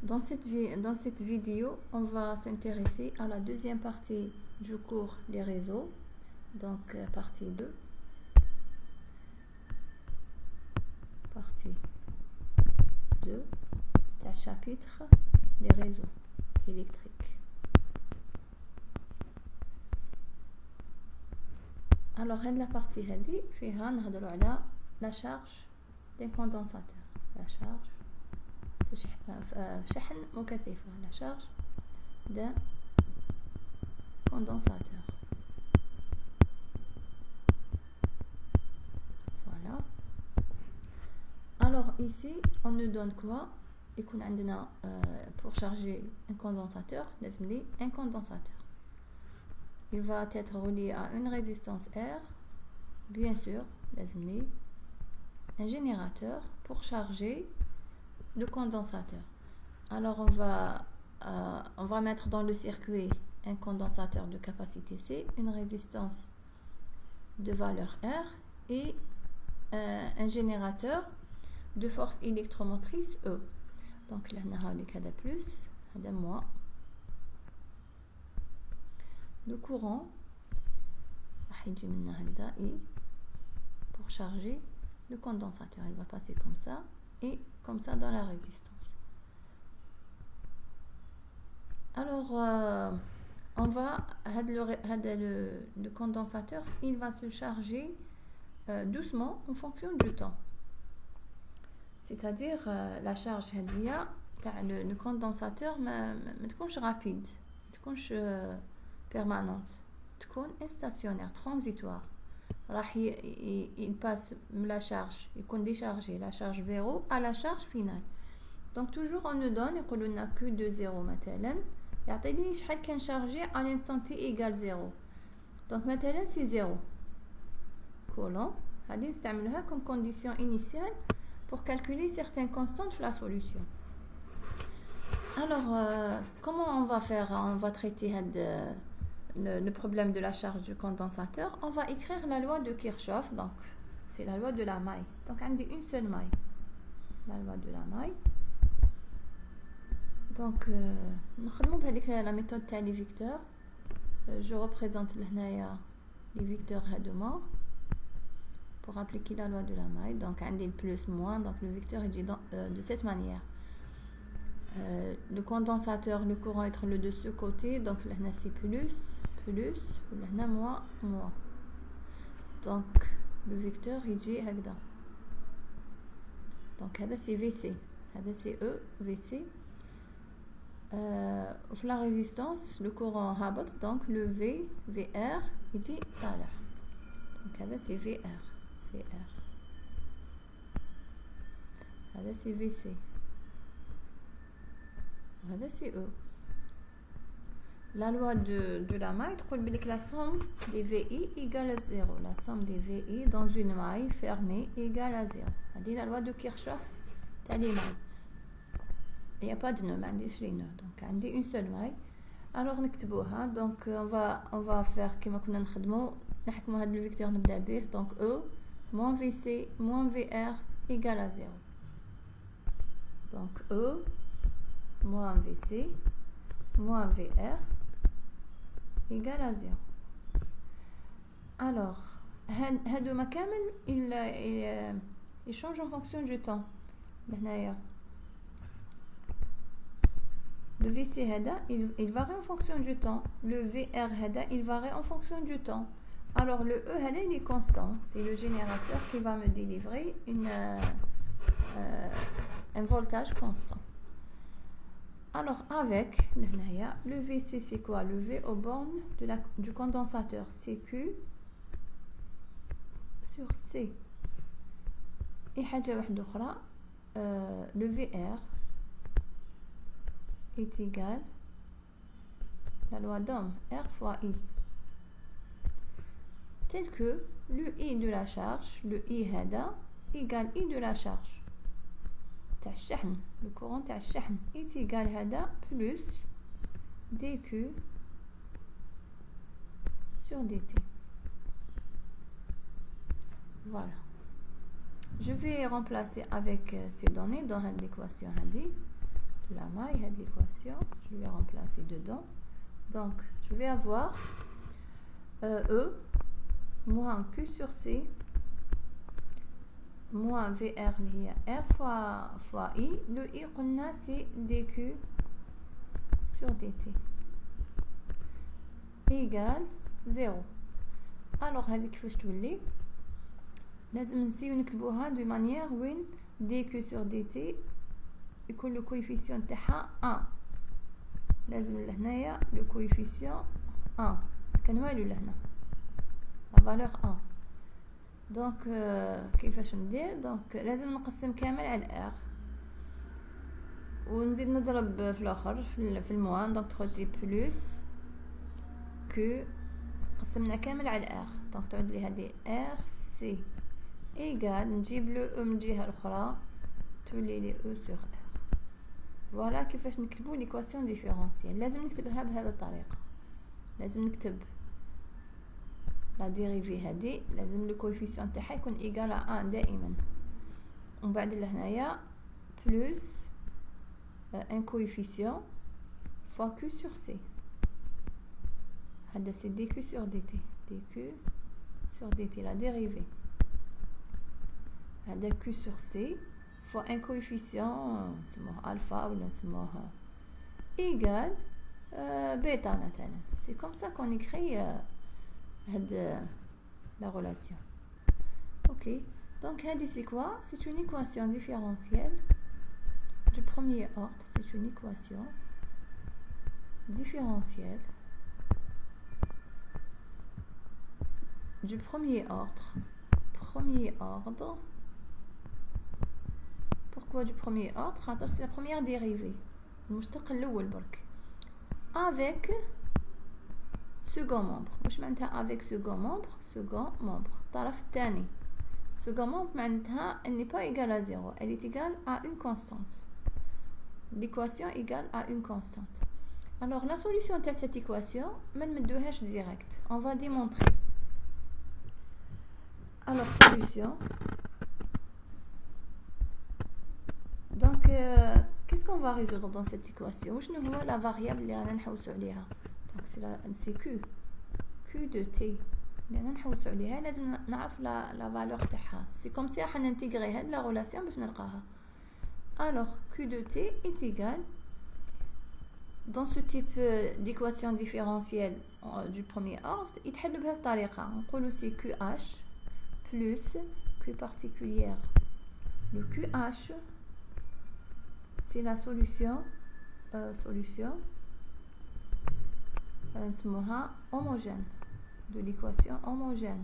Dans cette vidéo, on va s'intéresser à la deuxième partie du cours des réseaux, donc partie 2. Partie 2 du chapitre des réseaux électriques. Alors, la partie هذه فيها نهضروا على la charge d'un condensateur, la charge شحن مكثفة, la charge d'un condensateur. Voilà. Alors ici, on nous donne quoi? يكون عندنا pour charger un condensateur, لازم un condensateur. Il va être relié à une résistance R, bien sûr, لازم un générateur pour charger le condensateur. Alors on va mettre dans le circuit un condensateur de capacité C, une résistance de valeur R et un générateur de force électromotrice E. Donc là on a هذا plus, هذا moins. Le courant هيجي من هكذا et pour charger le condensateur, il va passer comme ça et comme ça dans la résistance. Alors on va le condensateur, il va se charger doucement en fonction du temps. C'est-à-dire la charge هذه تاع le condensateur ما تكونش rapide, ما تكونش permanente, تكون stationnaire, transitoire. Il passe la charge, il compte décharger la charge 0 à la charge finale. Donc toujours on nous donne, يقول لنا Q de 0 مثلا يعطيني شحال كان chargé à l'instant t égale 0. Donc مثلا c'est 0 coulomb. هذه نستعملها comme condition initiale pour calculer certaines constantes de la solution. Alors comment on va faire? On va traiter le problème de la charge du condensateur. On va écrire la loi de Kirchhoff, donc c'est la loi de la maille. Donc on a une seule maille, la loi de la maille. Donc نخدموا بهذيك la méthode تاع les vecteurs. Je représente هنايا les vecteurs هادوما pour appliquer la loi de la maille. Donc on a le plus moins, donc le vecteur est de cette manière. Le condensateur, le courant être le de ce côté, donc là c'est plus, là moins. Donc le vecteur est هكذا. Donc هذا c'est VC, هذا c'est E, VC. La résistance, le courant هابط, donc le VR يجي طالع. Donc هذا c'est VR. هذا c'est VC. هذا c'est E. La loi de la maille تقول بلك la somme des VI égale à 0. La somme des VI dans une maille fermée égale à 0. هذه la loi de Kirchhoff تاع les mailles. Il n'y a pas de nœud, ما عنديش les nœuds. Donc عندي une seule maille. Alors نكتبوها. Donc on va faire كما كنا نخدموا نحكموا هذا le vecteur نبدا به. Donc E moins VC moins VR égale à 0. Donc E moins VC moins VR égale à 0. Alors هادوما كامل il change en fonction du temps. هنايا le VC هذا il varie en fonction du temps. Le VR هذا il varie en fonction du temps. Alors le E هذا il est constant. C'est le générateur qui va me délivrer un voltage constant. Alors avec le VC c'est quoi? Le V aux bornes du condensateur, c'est Q sur C. Et حاجة واحدة أخرى, le VR est égal la loi d'Ohm, R fois I, tel que le I de la charge, le I هذا égale I de la charge تاع الشحن, le courant تاع الشحن est égal هذا plus dQ sur dt. Voilà. Je vais remplacer avec ces données dans l'équation هذه. de la maille, cette l'équation, je vais remplacer dedans. Donc, je vais avoir E moins Q sur C moins VR اللي هي R fois I. Le I قلنا c'est dQ sur dt égale 0. alors هذه كيفاش تولي؟ لازم نسيو نكتبوها دو مانيير وين dQ sur dt يكون لو كويفيسيون تاعها 1. لازم لهنايا لو كويفيسيون 1 كان والو لهنا لا فالور 1. دونك كيفاش ندير؟ دونك لازم نقسم كامل على r ونزيد نضرب في الاخر في الموان. دونك تخرج لي بلس q قسمنا كامل على r. دونك تعود لي هذه r c ايغال نجيب لو او من الجهه الاخرى تولي لي او سور r. فوالا كيفاش نكتبوا ليكواسيون ديفيرونسيال. لازم نكتبها بهذه الطريقه. لازم نكتب لا ديريفي هذه لازم لو كويفيسيون تاعها يكون ايغال 1 دائما. ومن بعد لهنايا بلس ان كويفيسيون فوا q sur c. هذا سي dq sur dt dq sur dt la dérivée. هذا q sur c فوا ان كويفيسيون نسموه الفا ولا نسموه ايغال بيتا مثلا. سي كوم سا كون اكري هاد la relation. Ok, donc c'est quoi? C'est une équation différentielle du premier ordre. C'est une équation différentielle du premier ordre. Premier ordre. Pourquoi du premier ordre? C'est la première dérivée. المشتق الأول برك. Avec second membre. واش معناتها avec second membre؟ second membre الطرف الثاني. second membre معناتها elle n'est pas égale à 0, elle est égale à une constante. l'équation égale à une constante. alors la solution de cette équation ما نمدوهاش direct, on va démontrer. alors solution. donc qu'est-ce qu'on va résoudre dans cette équation? وشنو هو la variable اللي رانا نحوسوا عليها؟ c'est Q de T اللي نحوسوا عليها. لازم نعرف لا فالور تاعها. سي كوم سي راح ننتيغري هاد لا ريلاسيون باش نلقاها. alors Q de T est égal dans ce type d'équation différentielle du premier ordre يتحل بهذه الطريقه. نقولوا c'est QH plus Q particulière. le QH c'est la solution نسموها homogène de l'équation homogène.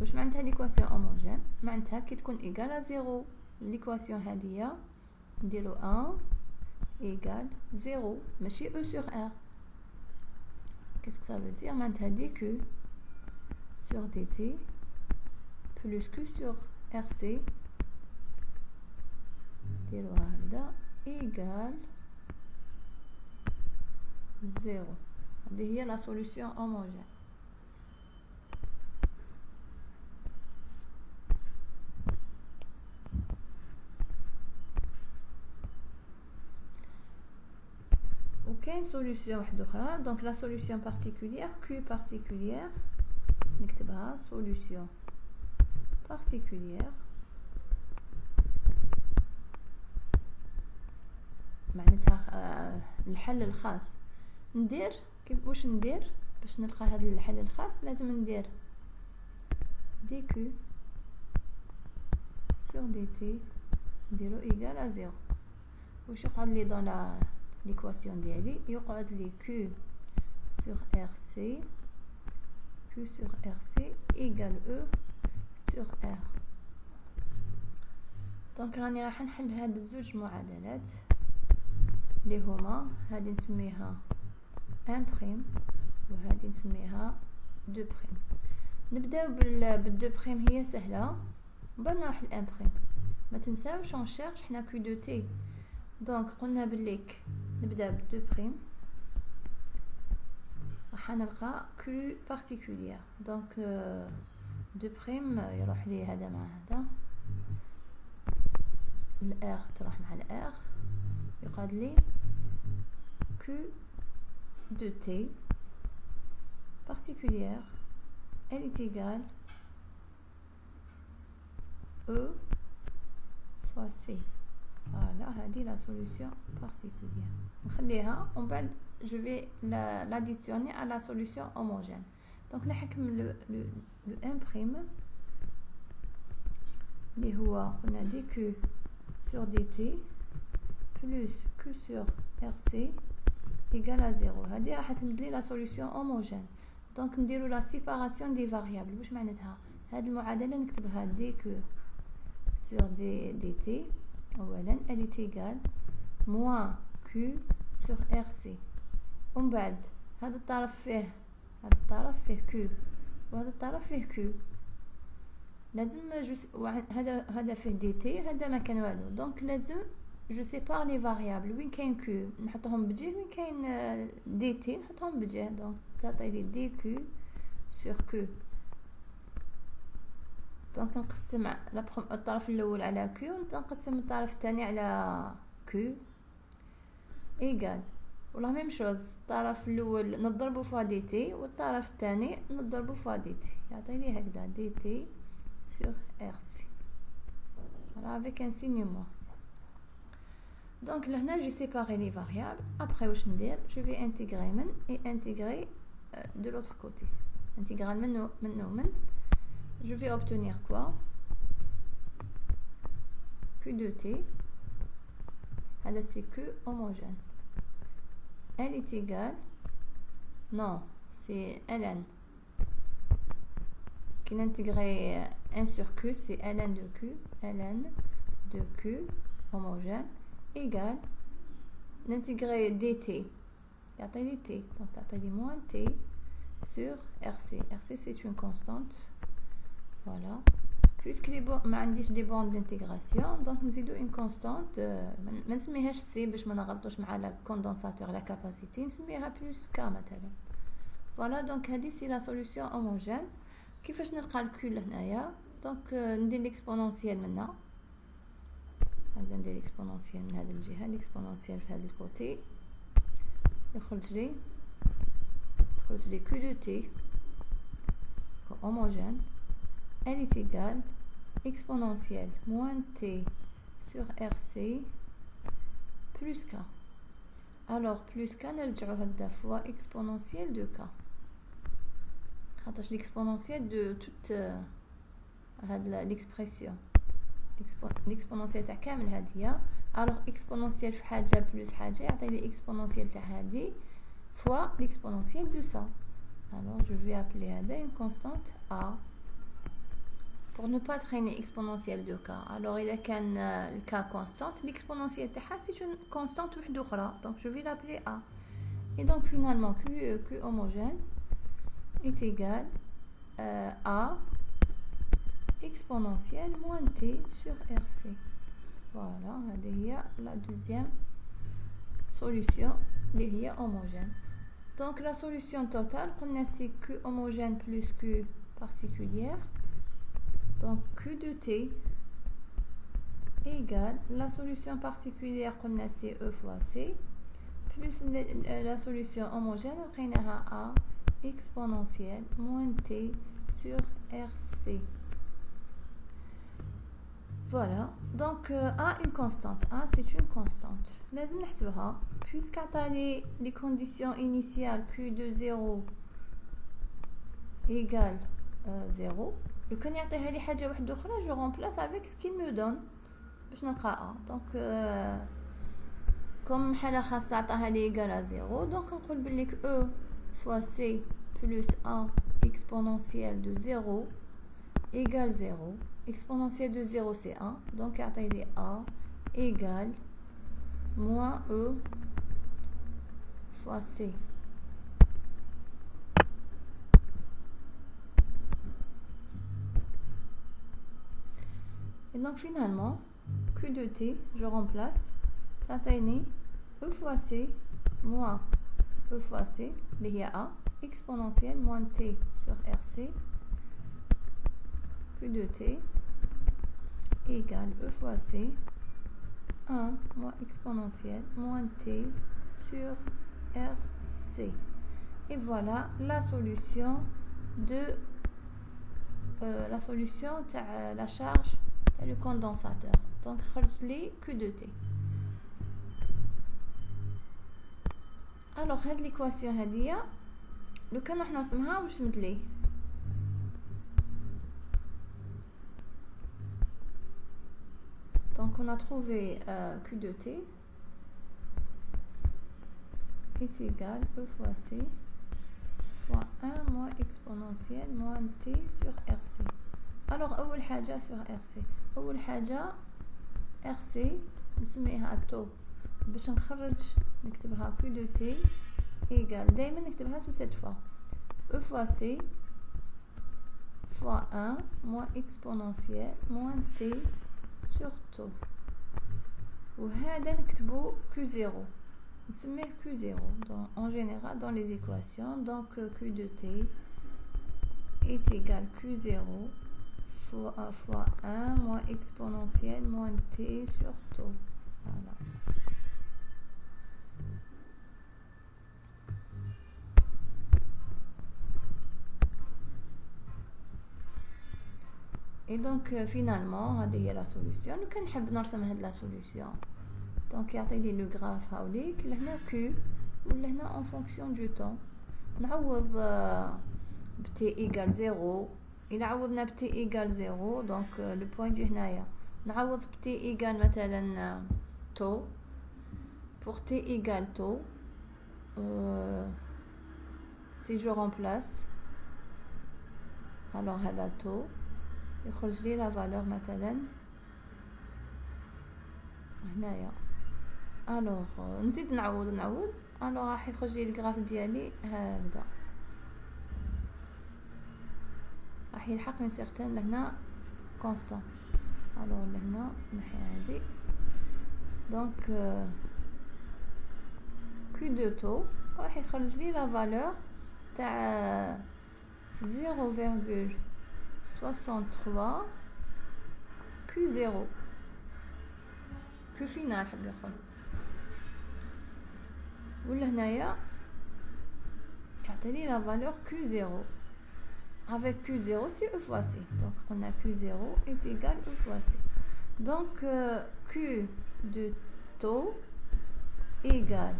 واش معناتها l'équation homogène؟ معناتها كي تكون égal à 0 l'équation هذه نديرو 1 égale 0 ماشي E sur R. qu'est-ce que ça veut dire؟ معناتها dQ sur dt plus Q sur RC نديرو هكذا égale 0. هذه هي la solution homogène. وكاين solution واحده اخرى. donc la solution particulière Q particulière نكتبها solution particulière معناتها الحل الخاص. ندير كيف واش ندير باش نلقى هذا الحل الخاص؟ لازم ندير dq sur dt نديرو égal à 0. واش يقعد لي dans la l'équation ديالي؟ يقعد لي q sur rc q sur rc égale e sur r. دونك راني راح نحل هاد الزوج معادلات اللي هما هذه نسميها 1 بريم وهذه نسميها 2 بريم. نبداو بال2 بريم هي سهله ومن بعد نروح ل1 بريم. ما تنساوش اون شيرش حنا كي دو تي. دونك قلنا بليك نبدا ب2 بريم راح نلقى كي بارتيكولير. دونك 2 بريم يروح لي هذا مع هذا الار تروح مع الار يقعد لي q de t particulière elle est égale E fois C. Voilà, هذه la solution particulière. نخليها ومن بعد je vais l'additionner à la solution homogène. Donc نحكم le imprime اللي هو قلنا dq sur dt plus q sur rc égale à 0. هذه راح تمد لي la solution homogène. Donc نديرو la séparation des variables. واش معناتها؟ هذه المعادلة نكتبها dq sur dt اولا elle est égale moins q sur rc ومن بعد هذا الطرف فيه q وهذا الطرف فيه q لازم هذا فيه dt هذا ما كان والو دونك لازم جو سيبار لي فاريابل وين كاين q نحطهم بجهه وين كاين dt نحطهم بجهه دونك تعطي لي dq sur q دونك نقسم الطرف الاول على q ونقسم الطرف الثاني على q ايغال ولا ميم شوز الطرف الاول نضربو فوا دي تي والطرف الثاني نضربو فوا دي تي يعطيني هكذا دي تي sur rc voilà avec un signe moins. Donc لهنا j'ai séparé les variables. Après واش ندير je vais intégrer من et intégrer de l'autre côté intégral من je vais obtenir quoi q de t هذا c'est q homogène elle est égale non c'est ln qui n'intégrer 1 sur q c'est ln de q homogène égale n'intégrer dt يعطيني t donc تعطيني moins t sur rc c'est une constante. Voilà. Puisque ما عنديش des bornes d'intégration donc نزيدو une constante ما نسميهاش c باش ما نغلطوش مع لا condensateur la capacité نسميها plus k مثلا. Voilà donc هذه c'est la solution homogène. كيفاش نلقى الكل هنايا donc ندير l'exponentiel منا هذا ندير l'exponentiel من هذه الجهه l'exponentiel في هذا الكوتي يخرج لي q de t homogène elle est égale exponentielle moins t sur rc plus k. Alors plus k نرجعو هكذا fois exponentielle de k خاطرش l'exponentielle de toute هاد l'expression l'exponentielle تاع كامل هادية. alors exponentielle في حاجة plus حاجة يعطيني exponentielle تاع هادي fois l'exponentielle de ça. Alors je vais appeler هذا une constante a pour ne pas traîner exponentielle de k. Alors il a qu'un le k constante l'exponentielle تاعها c'est une constante وحده أخرى donc je vais l'appeler a et donc finalement q homogène est égal à exponentielle moins t sur rc. Voilà هذه هي la deuxième solution اللي هي homogène. Donc la solution totale قلنا c'est q homogène plus q particulière donc q de t égale la solution particulière قلنا c'est e fois c plus la solution homogène لقيناها a exponentielle moins t sur rc. Voilà donc a une constante a c'est une constante لازم نحسبها puisque عطاني les conditions initiales q de 0 égale 0 لو كان يعطيها لي حاجه واحده اخرى je remplace avec ce qu'il me donne باش نلقى a donc comme حاله خاصه عطاها لي égale à 0 donc نقول بلي e fois c plus a exponentielle de 0 égale 0 exponentielle de 0 c'est 1 donc يعطيني a égale moins e fois c. Et donc finalement q de t je remplace تعطيني e fois c moins e fois c اللي هي a exponentielle moins t sur rc q de t égale e fois c 1 moins exponentielle moins t sur RC. Et voilà la solution de la charge du condensateur. Donc خرج لي Q de T. Alors هاد l'équation هادية لو كان راح نرسمها واش تمدلي. Donc on a trouvé Q de T est égal E fois C fois 1 moins exponentielle moins T sur RC. Alors أول حاجة sur RC. أول حاجة RC نسميها تو باش نخرج نكتبها Q de T égale دايما نكتبها sous cette forme E fois C fois 1 moins exponentielle moins T sur taux. وهذا نكتبو Q0 نسميه Q0 en général dans les équations. Donc Q de T est égal Q0 fois 1 moins exponentielle moins T sur taux. Voilà. Et donc finalement هذه هي la solution. لو كان نحب نرسم هاد la solution donc يعطيني لو غراف هاوليك لهنا Q ولا هنا en fonction du temps نعوض ب T égale 0. إلا عوضنا ب T égale 0 donc le point يجي هنايا نعوض ب T égale مثلا taux pour T égale taux si je remplace alors هذا taux يخرج لي لا فالور مثلا هنايا. الوغ نزيد نعوض الوغ راح يخرج لي الجراف ديالي هكذا راح يلحق من سيغتان لهنا كونستون. الوغ لهنا نحي هادي دونك كي دو تو راح يخرج لي لا فالور تاع 0,63 Q0 Q final حب يقول ولا هنايا يعطيني لا فالور Q0 avec Q0 c'est E fois C. Donc on a Q0 est égal E fois C. Donc Q de taux égale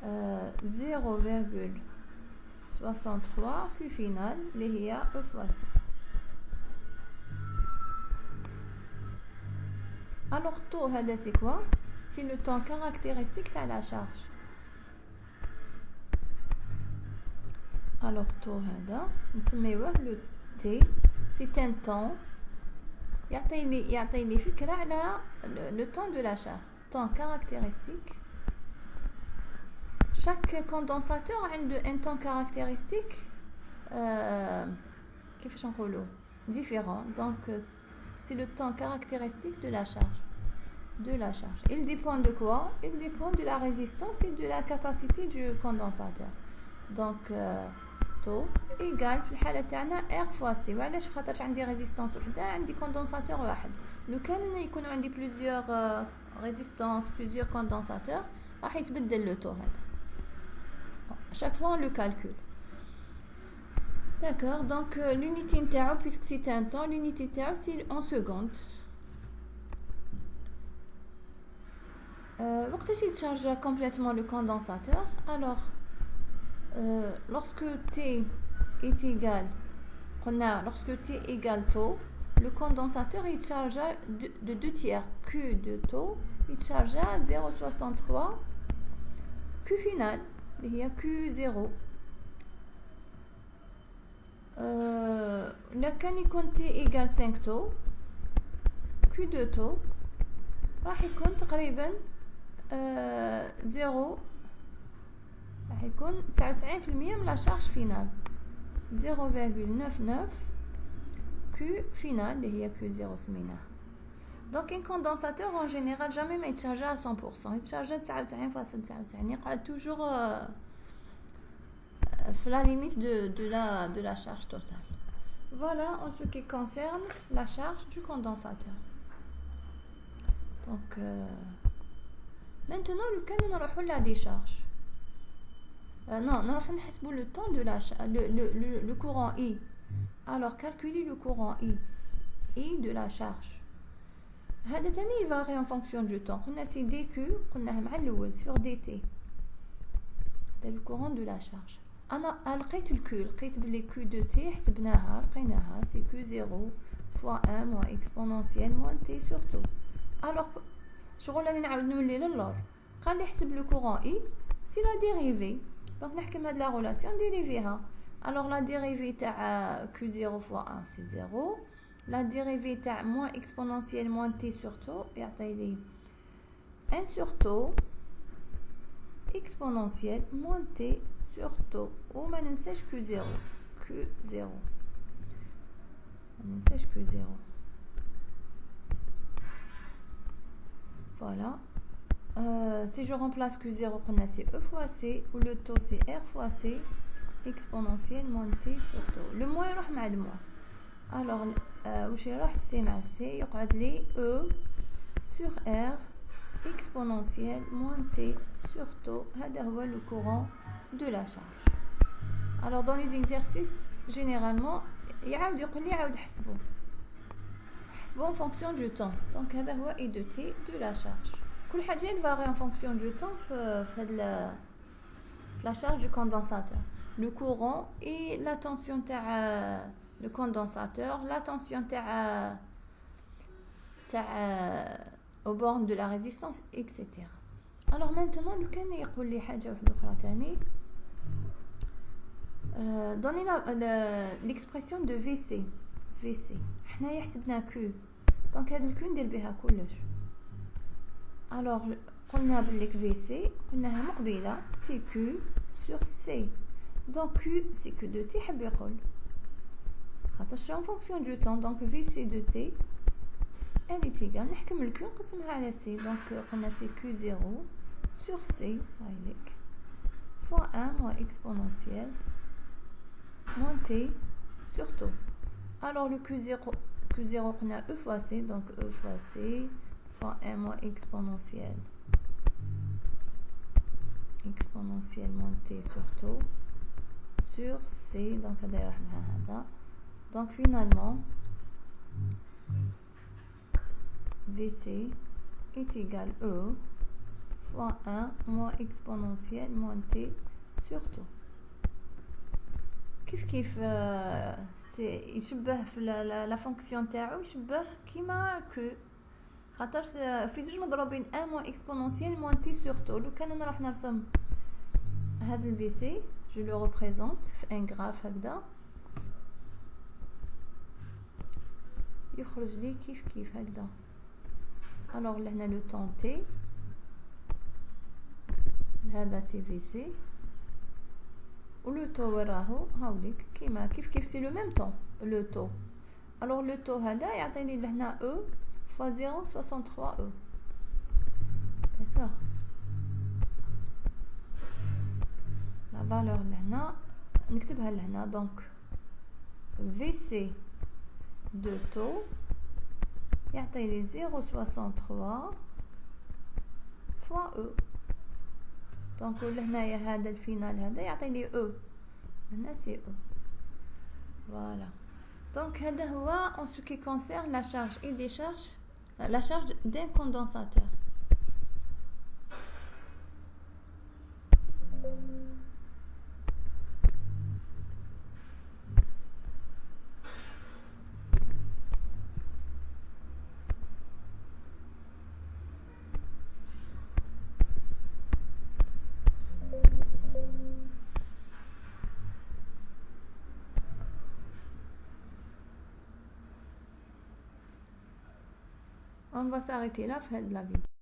0,63 Q final اللي هي E fois C. Alors taux هذا c'est quoi? C'est le temps caractéristique de la charge. Alors taux هذا نسميوه le T. C'est un temps يعطيني فكرة على le temps de la charge. Temps caractéristique. Chaque condensateur a un temps caractéristique كيفاش نقولوا différent. Donc c'est le temps caractéristique de la charge. Il dépend de quoi? Il dépend de la résistance et de la capacité du condensateur. Donc taux égal في الحالة تاعنا R fois C. وعلاش خاطر عندي ريزيستانس وحده عندي كوندنساتور واحد. لو كان يكون عندي plusieurs résistance plusieurs condensateurs راح يتبدل لو taux هذا. Chaque fois on le calcule. D'accord, donc l'unité interne, puisque c'est un temps, l'unité interne c'est en secondes. وقتاش يتشارج complètement le condensateur? Alors lorsque T est égal lorsque T égale taux, le condensateur il charge de 2 tiers. Q de taux il charge à 0,63 Q final il y a Q0. لو كان يكون T égale 5 taux Q de taux راح يكون تقريبا 0 راح يكون 99% من لا شارج فينال 0,99 Q final اللي هي Q0 سميناه. Donc un condensateur en général jamais ما يتشارج à 100%, يتشارج 99.99 يقعد toujours la limite de la charge totale. Voilà en ce qui concerne la charge du condensateur. Donc maintenant le cas نروحوا la décharge. Non, نروح نحسبوا le temps de le courant I. Alors calculer le courant I de la charge. هذا تاني il varie en fonction du temps. قلنا سي دي كيو قلناها مع الاول sur dt. هذا le courant de la charge. انا لقيت الكيو، لقيت بلي كيو دو تي حسبناها لقيناها سي كيو 0 fois 1 moins exponentielle moins t sur tout. Alors شغل راني نعاود نولي للور، قال لي حسب لو كورون اي سي لا ديريفي. دونك نحكم هاد لا ريلاسيون ديريفيها. alors la dérivée تاع q0 fois 1 c'est 0. la dérivée تاع moins exponentielle moins t sur tout يعطي لي 1 sur tout exponentielle moins t sur tout. وما ننساش q0 ما ننساش q0. Voilà. Si je remplace Q0, c'est E fois C, ou le taux c'est R fois C, exponentielle moins T sur taux. Le moins يروح مع le moins. Alors, واش يروح C مع C يقعد لي E sur R exponentielle moins T sur taux. هذا هو le courant de la charge. Alors, dans les exercices, généralement, يعاود يقول لي عاود حسبوا en fonction du temps. Donc هذا هو I de T de la charge. كل حاجة varie en fonction du temps في la charge du condensateur. Le courant et la tension تاع le condensateur, la tension تاع au borne de la résistance, etc. Alors maintenant لو كان يقول لي حاجة واحدة أخرى تاني. Donnez l'expression de VC. حنايا حسبنا Q. دونك هاد الكو ندير بها كلش. alors قلنا بليك VC قلناها مقبله سي Q sur C. donc Q c'est Q de T حب يقول خاطرش en fonction du temps. donc VC de T elle est égale نحكم الكو نقسمها على C. donc قلنا c'est Q0 sur C هايليك fois 1 moins exponentielle moins T sur taux. alors le Q0 on a E fois C, donc E fois C fois 1 moins exponentielle moins T sur taux sur C. donc donc finalement VC est égal E fois 1 moins exponentielle moins T sur taux. كيف يشبه في لا فونكسيون تاعو يشبه كيما كو خاطر في جوج مضروبين 1 موان اكسبونونسيال موان تي سور تو. لو كان نروح نرسم هذا الفي سي جو لو ريبريزونت في ان غراف هكذا يخرج لي كيف هكذا. الوغ لهنا لو طون تي هذا سي في سي ولو تو وراهو هاوليك كيما كيف سي لو ميم طون لو تو. الوغ لو تو هذا يعطيني لهنا او فوا 0.63 او. داكوغ لا فالور لهنا نكتبها لهنا. دونك في سي دو تو يعطيني 0.63 فوا او. دونك لهنايا هذا الفينال هذا يعطيني او هنا سي او. فوالا. دونك هذا هو en ce qui concerne la charge et décharge, la charge d'un condensateur. On va s'arrêter là, faire de la vidéo.